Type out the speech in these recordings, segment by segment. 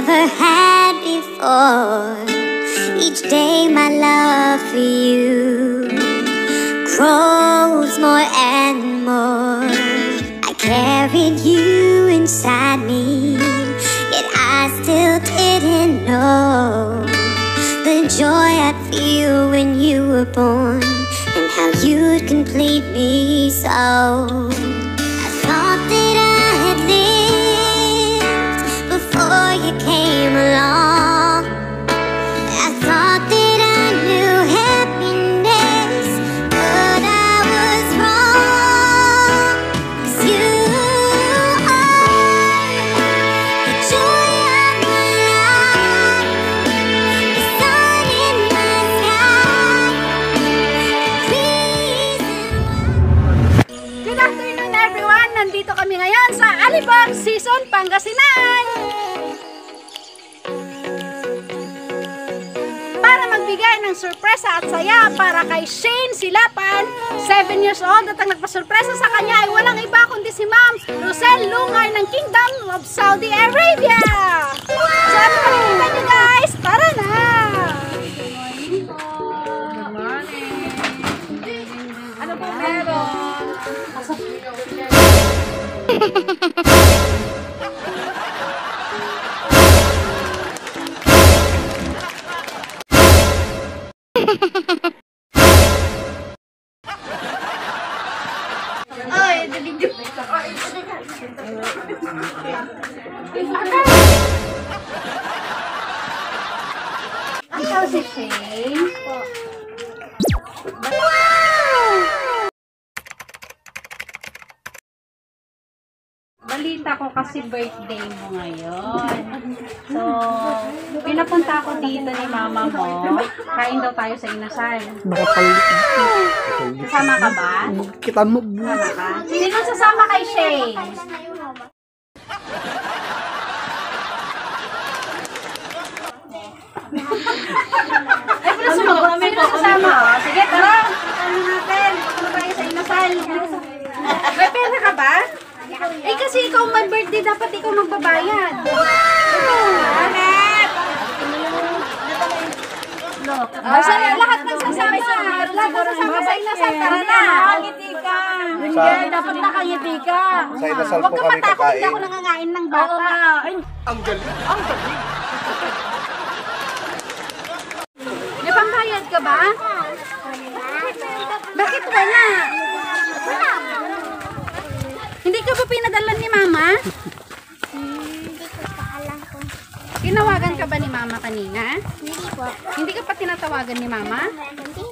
never had before. Each day my love for you grows more and more. I carried you inside me, yet I still didn't know the joy I'd feel when you were born, and how you'd complete me so. I thought that I had lived before you came along. I thought that I knew happiness, but I was wrong. 'Cause you are the joy of my life, the sun in my sky, the reason why. Good afternoon everyone! Nandito kami ngayon sa Alibag Season, Pangasinan! Para magbigay ng sorpresa at saya para kay Shane Silapan, 7 years old, at ang nagpasurpresa sa kanya ay walang iba kundi si Ma'am Rosel Lungay ng Kingdom of Saudi Arabia! So ano makikita nyo guys? Tara na! Good morning! Ano po meron? Ay, video. Ikaw si Shane? Wow! Balita ko kasi birthday mo ngayon. So, pinapunta ako dito ni mama mo. Kain daw tayo sa inasal. Kasama ka ba? Kita mo. Kasama ka? Sino sasama kay Shane? Ay, sino sasama? Sige, tara. Ano natin? Ano tayo sa inasal? May pera ka ba? Eh kasi ikaw may birthday, dapat ikaw magbabayad. Anet! Basta lahat ng sasama. Lahat ng sasama sa inasal. Tara na. Nakangiti ka. Hindi, dapat nakangiti ka. Sa inasal Huwag po ka kami matakot, kakain. hindi ako nangangain ng bata. Ang galing. Ang galing. May pambayad ka ba? Bakit wala? Hindi ka ba pinadala ni mama? Hindi ko pa alam kung Tinawagan ka ba ni mama kanina? hindi po. Hindi ka pa tinatawagan ni mama? Hindi.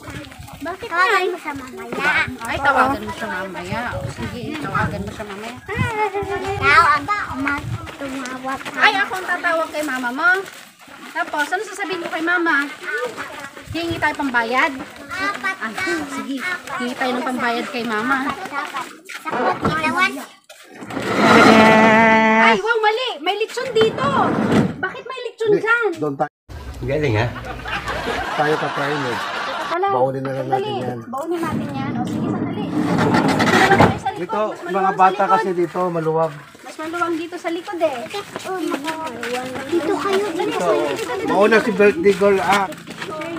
Bakit Tawagan ay? mo sa mamaya. Ay, tawagan mo siya mamaya. O, sige, tawagan mo siya mamaya. Ikaw ang tumawag ka. Ay, ako ang tatawag kay mama mo. Tapos, ano sasabihin ko kay mama? Hingi tayo pambayad? Ah, sige. Hingi tayo ng pambayad kay mama. Sakot, ilawan. Ay, wow, mali! May lechon dito! Bakit may lechon dyan? Doon tayo. Galing ha? Tayo kakain eh. Wala. Baunin na lang natin Sandali. yan. Baunin natin yan. O, sige, sandali. Dito na lang tayo sa likod. Dito, Mas maluwang mga sa bata likod. kasi dito, maluwag. Mas maluwang dito sa likod eh. Dito kayo. Ito, mauna si birthday girl ah.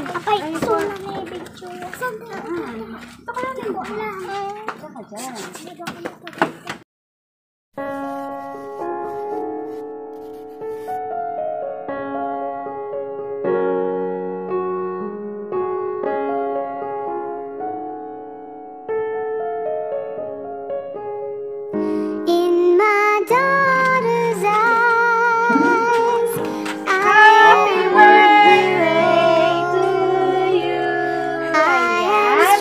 Apay, ito na may picture. Sandali. Ito ka lang din ko alam. Ito ka dyan. In my daughter's eyes, happy birthday to you.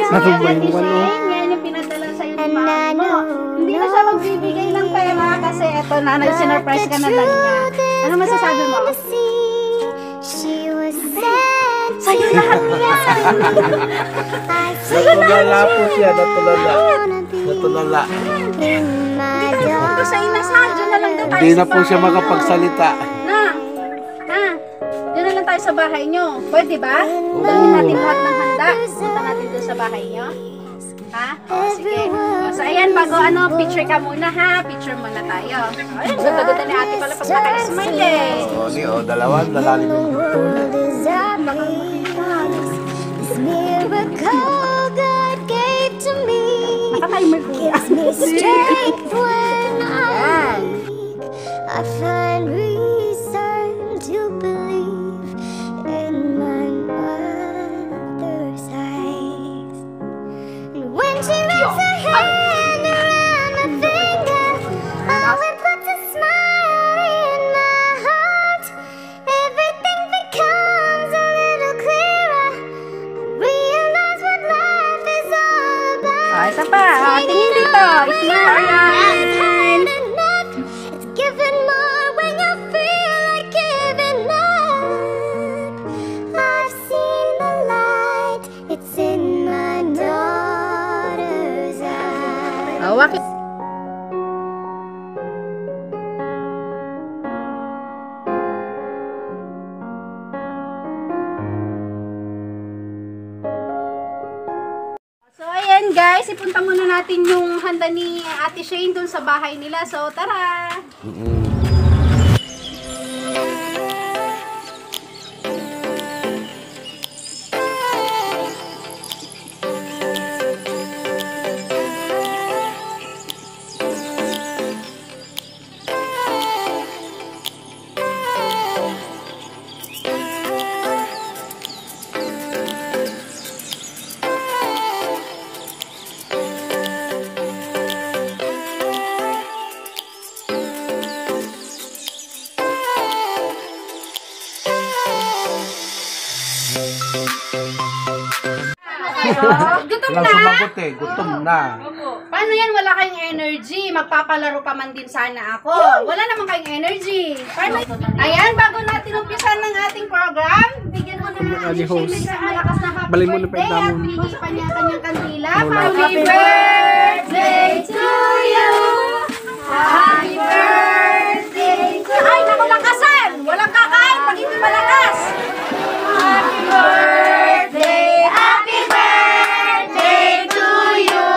Ano ba yung ano? Yan yung pinadala sa'yo ni mama mo. Hindi na siya magbibigay ng pera kasi eto na, nag-sinurprise ka na lang niya. Ano masasabi mo? She was sent Sa'yo lahat yan! Natulala po siya, natulala. Natulala. in my Ito sa inasal, dyan na lang daw tayo Hindi sa na po siya bahay. makapagsalita. Na, dyan na lang tayo sa bahay nyo. Pwede ba? Dalhin natin lahat ng handa. Punta natin doon sa bahay nyo. Ha? Sige. So, ayan, bago picture ka muna ha. Picture muna tayo. Ayun, ganda ni ate pala pag naka-smile eh. Dalawa, lalalim yung buto. Naka-timer ko yan. I find reason to believe in my mother's eyes. And when she wraps her hand around my finger, oh, it puts a smile in my heart. Everything becomes a little clearer. I realize what life is all about. Isa pa. Tingin dito. Smile. Giving more when you feel like giving up. I've seen the light, it's in my daughter's eyes. Hawak. So ayan guys, ipunta muna natin yung handa ni Ate Shane dun sa bahay nila. So tara! Gutom Walang na? sumagot eh, gutom na. Paano yan? Wala kayong energy. Magpapalaro pa man din sana ako. Wala naman kayong energy. Paano? Ayan, bago natin umpisan ng ating program, bigyan mo na natin si Shane sa malakas na happy Balay mo na birthday pa at yung bigyan sa kanya-kanyang kandila. Wala. Happy birthday to you! Happy birthday to you! Ay, naku, lakasan! Walang kakain pag hindi malakas! Happy birthday! Happy birthday to you!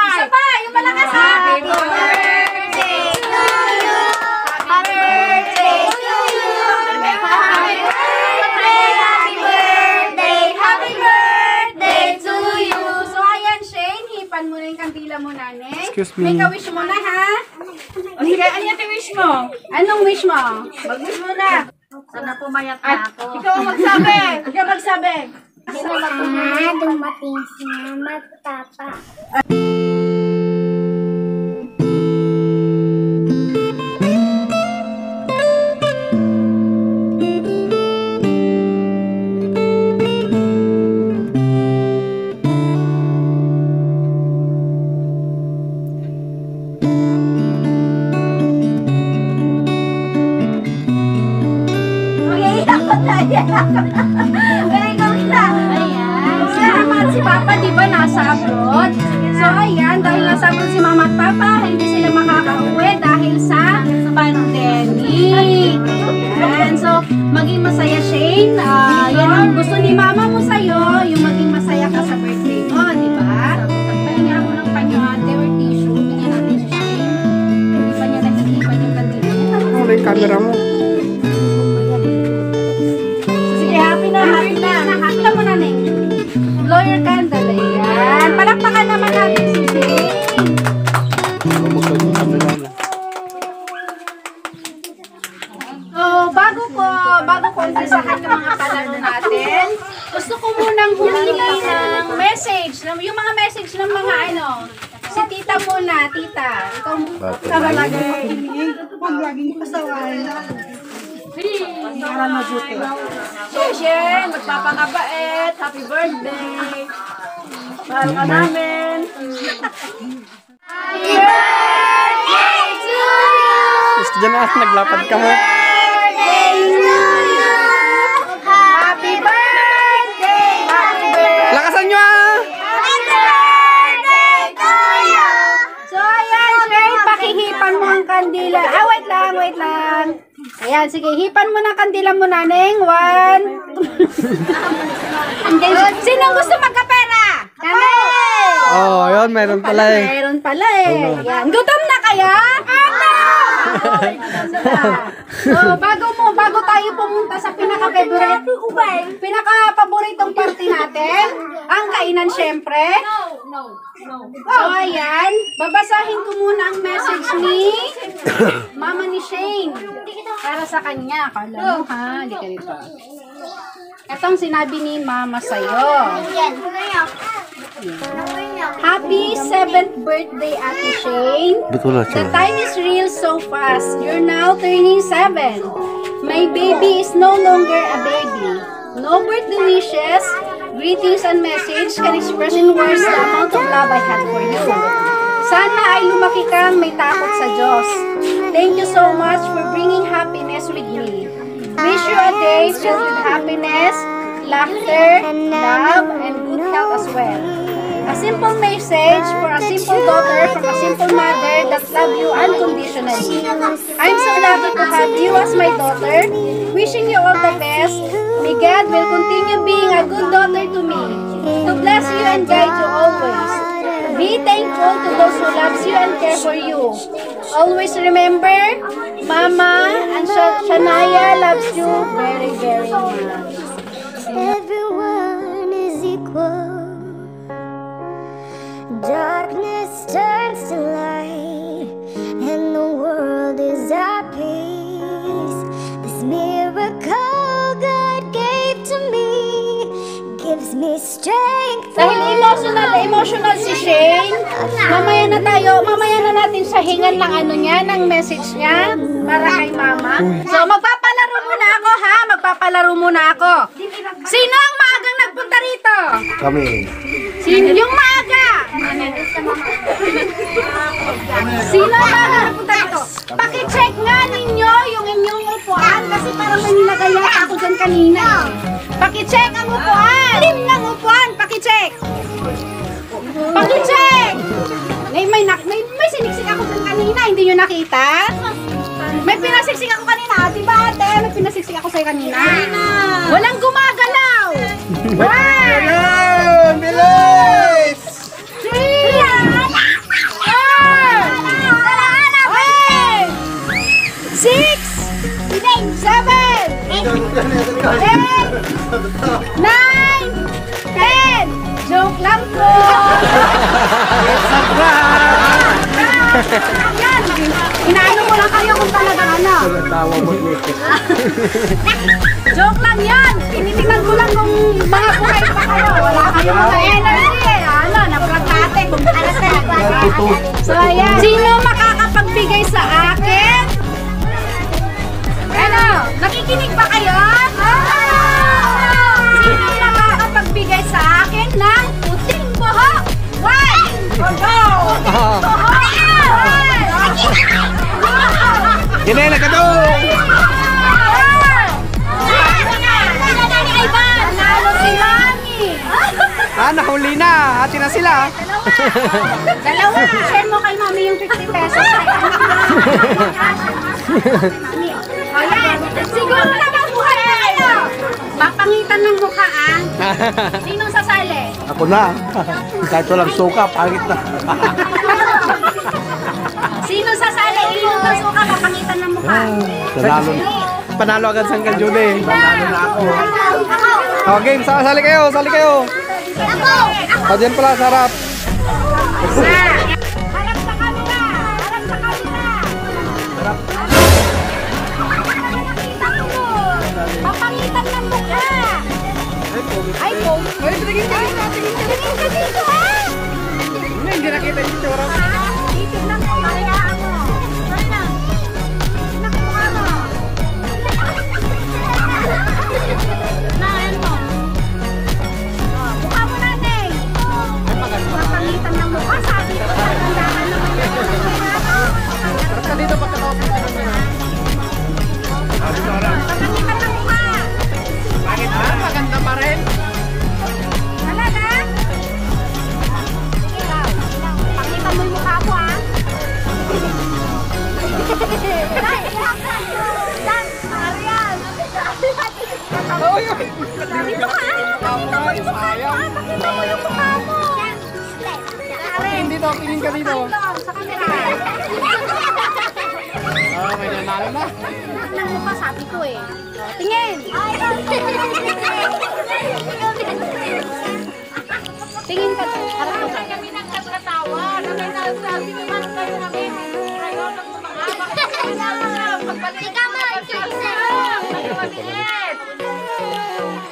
Isa pa! Yung malakas ha! Happy birthday to you! Happy birthday to you! Happy birthday! Happy birthday! Happy birthday to you! So ayan, Shane, hipan mo na yung kandila mo na, Nek. Excuse me. Make a wish mo na, ha? O sige, ano yung wish mo? Anong wish mo? Mag-wish mo na. Sana pumayat na ako. Ikaw ang magsabi! Ikaw magsabi! Sana dumating si Mama at Papa. Very good na. Ayan. Si Mama at si Papa, di ba, nasa abroad? So, ayan, dahil nasa abroad si Mama at Papa, hindi sila makakauwi dahil sa pandemic. Ayan. So, maging masaya, Shane. Yan ang gusto ni Mama mo sa'yo, yung maging masaya ka sa birthday mo, di ba? Pahinga mo ng panyo, ate, or tissue. Bigyan natin si Shane. Hindi pa niya nakikipan yung kandila. Wala yung camera mo. Sige, happy na. Happy na muna, Neng. Blow your candle. Ayan. Palakpakan naman natin si Shane. Bumukod yung camera na. So, bago ko umpisahan yung mga palaro natin, gusto ko munang humingi ng message. Yung mga message ng mga si tita muna, tita. Ikaw muna lagi. Huwag laging pasaway. Share, magpapakabait. Happy birthday. Mahal ka namin. Happy birthday to you! Gusto dyan na, naglapad ka mo. Birthday to you! Happy birthday! Happy birthday! Lakasan nyo ah! Happy birthday to you! So, ayan, Shane, pakihipan mo ang kandila. Wait lang. Ayan, sige, hipan mo ng kandila mo, Naneng. 1. Sinong gusto magkapera? Naneng! Oh, yun, meron pala eh. Meron pala eh. Yan. Gutom na kaya? So, bago tayo pumunta sa pinaka-paboritong party natin, ang kainan syempre. So, ayan. Babasahin ko muna ang message ni Mama ni Shane. Para sa kanya. Kala mo ha, hindi ka dito. Itong sinabi ni Mama sa'yo. Happy 7th birthday, Ate Shane. The time is real so fast. You're now turning 7. My baby is no longer a baby. No birthday wishes, greetings and message can express in words the amount of love I had for you. Sana ay lumaki kang may takot sa Diyos. Thank you so much for bringing happiness with me. Wish you a day filled with happiness, laughter, love, and good health as well. A simple message for a simple daughter from a simple mother that loves you unconditionally. I'm so lucky to have you as my daughter. Wishing you all the best. May God will continue being a good daughter to me, to bless you and guide you always. Be thankful to those who loves you and care for you. Always remember, Mama and Shania loves you very, very much. Everyone is equal. Darkness turns to light, and the world is at peace. This miracle God gave to me gives me strength. Dahil emotional si Shane, mamaya na natin sahingan ng ano niya, ng message niya para kay Mama. So magpapalaro muna ako. Sino ang maagang nagpunta rito? Kami. Sino yung maaga? Sino ang maaga nagpunta rito? Paki-check nga ninyo yung inyong upuan kasi parang may nilagay yata ako dyan kanina. Paki-check ang upuan! Lim ng upuan! Paki-check! Paki-check! May siniksik ako dyan kanina, hindi nyo nakita? May pinasiksik ako kanina, diba ate? May pinasiksik ako sa'yo kanina. Walang gumagalaw! Ayan! Bilis! 9, 10! Joke lang po! Yan! Inaano mo lang kayo kung talagang ano. Tawa mo Joke lang yan! Tinitingnan ko lang kung mga buhay pa kayo. Wala kayong mga energy eh. Ano, naplagate kung alas na nagplagate. So ayan. Sino makakapagbigay sa akin? Ano? Nakikinig ba kayo? Sino makakapagbigay sa akin ng puting buhok? One! Ginela ka doon! Nanalo si Mami! Nahuli na. Atin na sila. Dalawa, share mo kay Mami yung 50 pesos. O yan, siguro naman buhay na kayo. Papangitan ng mukha ah. Sinong sasali? Ako na. Kahit walang suka, pangit na. Sino sasali? Ilong ng suka, papangitan ng mukha. Sanalo. Panalo agad sa Uncle Judy. Sanalo na ako. Oh, game. Sali kayo. Sali kayo. O, dyan pala sa harap. Harap sa kamera! Harap sa kamera! Papangitan ng mukha! Ay, po! Tingin ka dito, ha? Hindi nakita yung tsura. Dito lang po, hayaan mo. Sorry na. Tingnan ko mukha mo. Ano mo? Mukha mo natin. Papangitan ng mukha, sabi ko. Tandaan naman yun. Basta dito pagkakapit. Papangitan ng mukha. Bakit ba? Maganda pa rin. Talaga? Ikaw. Papangitan mo yung mukha mo, ha? Ariel! Dito ka! Pakita mo yung mukha mo! Pakita mo yung mukha mo! tingin ka dito. Sa camera. Ah, may nanalo na. Ng mukha, sabi ko eh. Tingin! Tingin ka. Harap ko ka. Kami nagkatawa. Kami nagsabi naman kayo kami. Ayaw na kumakamak. Ikaw mo,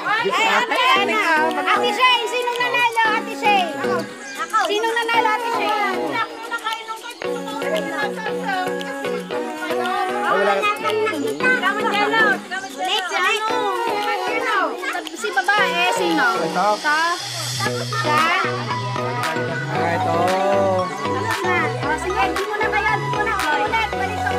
Ay, Ate Ana. Ate Shane, sinong nanalo? Ate Shane. Ako. Sinong nanalo, Ate Shane? Si babae, sino? Ito. Siya? Ah, ito. Sige, di mo na kaya. Di mo na. Ulit, balik ko.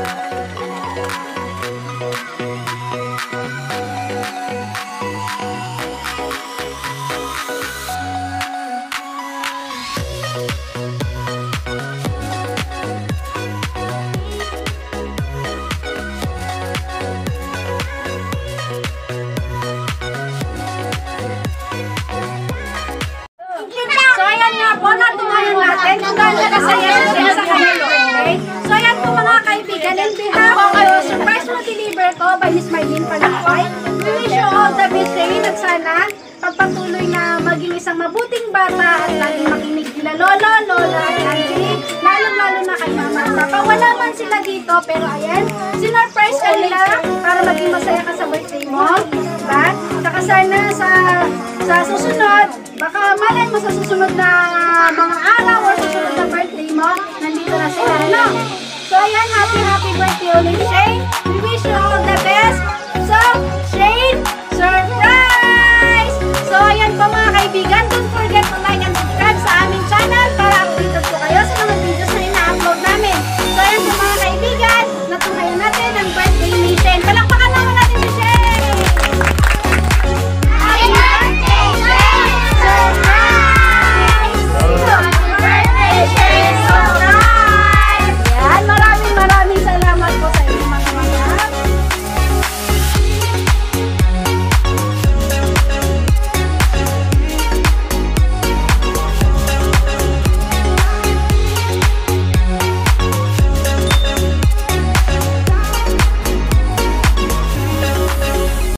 So ayan nga po, natumayan natin kung gaano kasaya siya sa kanila. Okay? So ayan po mga kaibigan, in behalf of the surprise mo deliver ko by Miss Marlene Palakay, we wish you all the best day at sana pagpatuloy na maging isang mabuting bata at laging makinig kila Lolo, Lola, at Auntie, lalong-lalo na kay Mama at Papa. Wala man sila dito, pero ayan, sinurprise ka nila para maging masaya ka sa birthday mo. Diba? Saka sana sa susunod, baka malay mo sa susunod na mga araw or susunod na birthday mo, nandito na sila, no? So ayan, happy birthday ulit, Shane. We wish you